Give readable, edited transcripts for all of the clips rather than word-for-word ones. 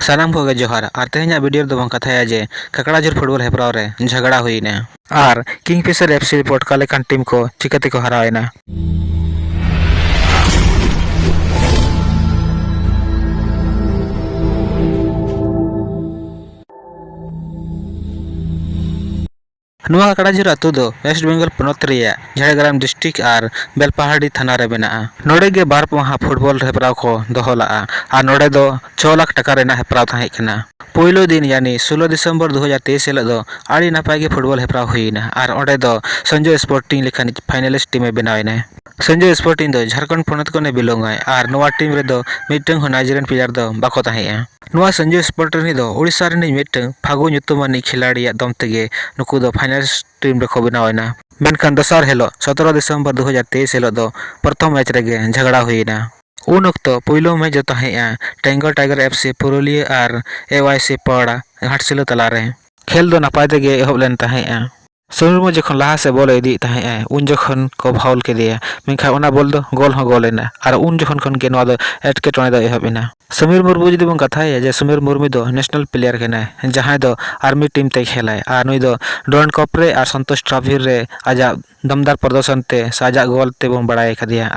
सानाम को जोहार और तेहना वीडियो दो कथा जे ककड़ाझुर फुटबॉल हेपराव रे झगड़ा हुईना और किंगफिशर एफसी पटका लेकान टीम को चिकाते को हरावेना। नुआ ककड़ाझुर अतु दो वेस्ट बेंगल पनत रिया झाड़ग्राम डिस्ट्रिक्ट और बेलपहाड़ी थाना रे बेना नोडे गे बार माह फुटबॉल हेपराव को दोहला और नोडे दो 6 लाख टका रेना हेपराव थाहे कना। पहिलो दिन यानी 16 दिसंबर 2023 हिल दो आड़ी नापाय गे फुटबॉल हेपराव हुईना और ओडे दो संजय स्पोर्टिंग लेखान फाइनलिस्ट टीम बनावेना। संजय स्पोर्टिंग दो झारखंड पनत को बिलोंगाय और नोआ टीम रे दो मिटंग हो नाइजेरियन प्लेयर दो बाको ताहेया। नोआ संजय स्पोर्टिंग दो ओडिशा रे मिटंग फागु nyutumani खिलाड़ी दम तेगे नुकु दो फाइनलिस्ट टीम रे को बनावेना। मेनखान दसार हिलो 17 दिसंबर 2023 हिलो दो प्रथम मैच रे झगड़ा हुईना। उन वक्त पहिलो मैच जो ताहेया टेंगो टाइगर एफसी पुरुलिया और एवाईसी पड़ा घाटसिलो तलारे खेल दो नापाय तेगे एहब लेन ताहेया। समीर जखन लाहा से बॉल इदी ताहेया उन जखन को फाउल के दिया मेनखा ओना बॉल दो गोल हो गोलेना और उन जखन खन के नोआ दो एटकेटोने दो एहबेना। समीर मुर्मू जुदी बन कथाया जे समीर मुर्मू दो नेशनल प्लेयर केना जहां दो आर्मी टीम ते खेलाय और नुई दो डोन कप रे और संतोष ट्रॉफी रे आजा दमदार प्रदर्शन ते साजा गोल ते बन बड़ाय खदिया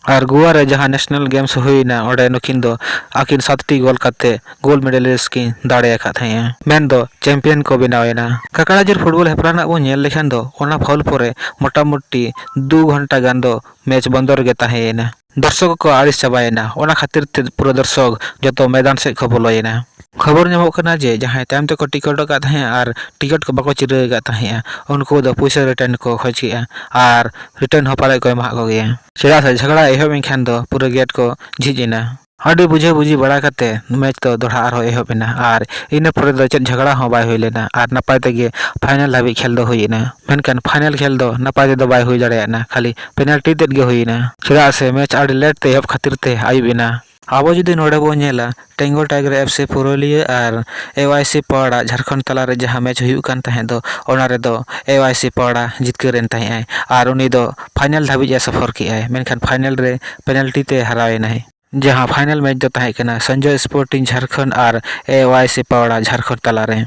और गोवा रे जहां नेशनल गेम्स हुईना ओडे नुकिन दो आकिन 7टी गोल काते गोल्ड मेडलिस्ट की दाड़े का थाया मेन दो चैंपियन को बनावेना। ककड़ाझुर फुटबॉल हेपराना बो नेल लेखान दो ओना फाउल परे मोटामुटी 2 घंटा गान दो मैच बंदर गे ताहेना। दर्शक को आड़िस चाबायना ओना खातिर ते पूरा दर्शक जतो मैदान से को बोलोयना। खबर नामक कना जे जहां तायम ते को टिकट का थाहे और टिकट को बाको चिरे गा थाहे उनको दो पैसा रिटर्न को खोज किया और रिटर्न हो पाले को एमा को गया चेड़ा से झगड़ा एहब एनखान दो पूरा गेट को झिजिना आडी बुझे बुझी बड़ा करते मैच तो दोड़ा आरो एहबेना और इन परे दो चेद झगड़ा हो बाय होइलेना और नापाय तेगे फाइनल हाबी खेल दो हुईना। मेनखान फाइनल खेल दो नापाय दो बाय हुई दाड़ेयाना खाली पेनल्टी तेद गे हुईना चेड़ा से मैच आडी लेट ते एहब खातिर ते आइबिना। आबो जुदी नोडे बो नेला टेंगो टाइगर एफसी पुरुलिया और एवाईसी पड़ा झारखंड तला रे जहां मैच हुई कान ताहे दो ओना रे दो एवाईसी पड़ा जितकरेन ताहे और उनी दो फाइनल धाबी सफर की आय मेनखान फाइनल रे पेनल्टी ते हरावेना जहां फाइनल मैच दो ताहे कना संजय स्पोर्टिंग झारखंड और एवाईसी पड़ा झारखंड तला रे।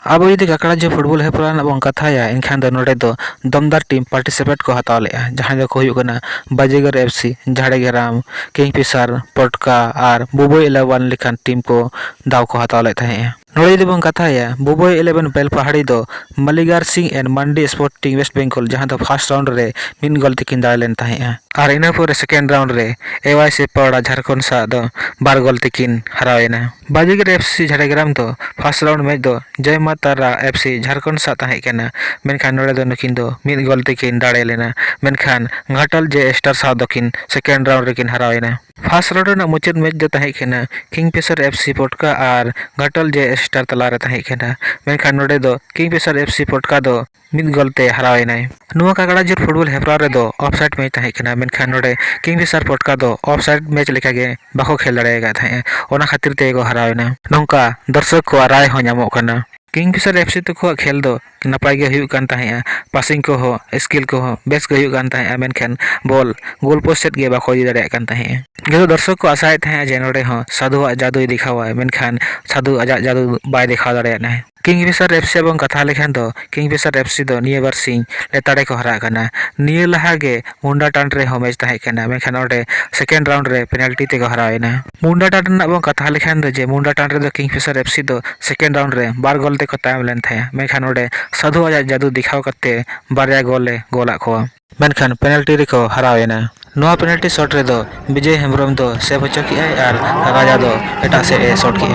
अब यदि ककड़ाझुर फुटबॉल हेपराना बन कथाया इनखान दो नोडे दो दमदार टीम पार्टिसिपेट को हताव लेआ जहां दो को हुई कना बाजीगर एफसी झाड़ग्राम किंगफिशर पटका और बुबई 11 लेखान टीम को दाव को हताव ले थाहे। नोडे यदि बन कथाया बुबई 11 बेलपहाड़ी दो मलिगार सिंह एंड मंडी स्पोर्टिंग वेस्ट बेंगल जहां दो फर्स्ट राउंड रे मिन गोल तकिन दाड़ लेन थाहे और इना पर सेकेंड राउंड रे एवाईसी पड़ा झारखंड सा दो 12 गोल तकिन हरावेना। बाजीगर एफसी झाड़ग्राम दो फर्स्ट राउंड मैच दो जय मातारा एफसी झारखंड सा ताहे कना मेनखान नोडे दो नुकिन दो मिद गोल तकिन दाड़े लेना मेनखान घाटल जे स्टार सा दकिन सेकेंड राउंड रेकिन हरावेना। फर्स्ट राउंड ना मुचाद मैच दो ताहे कना किंगफिशर एफसी पटका और घाटल जे स्टार तला रे ताहे कना मेनखान नोडे दो किंगफिशर एफसी पटका दो मिद गोल ते हरावेना। नुआ ककड़ाझुर फुटबॉल हेपराव रे दो ऑफसाइड मैच ताहे कना मेनखान नोडे किंगफिशर पटका दो ऑफसाइड मैच लेका गे बाको खेल दाड़ेगा थाहे ओना खातिर ते को हरावेना। नोंका दर्शक को राय हो नामो कना किंगफिशर एफसी तको खेल दो नापाय गे हुई कान ताहे पासिंग को हो स्किल को हो बेस गे हुई कान ताहे मेनखान बॉल गोल पोस्ट गे बाको इदी दाड़े कान ताहे गेदो दर्शक को आशाय थाहे जे नोडे हो साधु जादू दिखावा मेनखान साधु आजा जादू बाय दिखाव दाड़ेना। किंगफिशर एफसी बन कथा लेखान दो किंगफिशर एफसी दो निये बार सिंह लेताड़े को हरा कना निये लहा गे मुंडा टांड रे हो मैच ताहे कना मेनखान ओडे सेकेंड राउंड रे पेनल्टी ते को हरावेना। मुंडा टांड ना बन कथा लेखान दो जे मुंडा टांड रे दो किंगफिशर एफसी दो सेकेंड राउंड रे 12 गोल ते को तायम लेन थाहे मेनखान ओडे साधु आजा जादू दिखाव करते बारया गोल गोला को मेनखान पेनल्टी रे को हरावेना। नोआ पेनल्टी शॉट रे दो विजय हेम्ब्रम दो सेव होचो की और राजा दो एटा से शॉट की।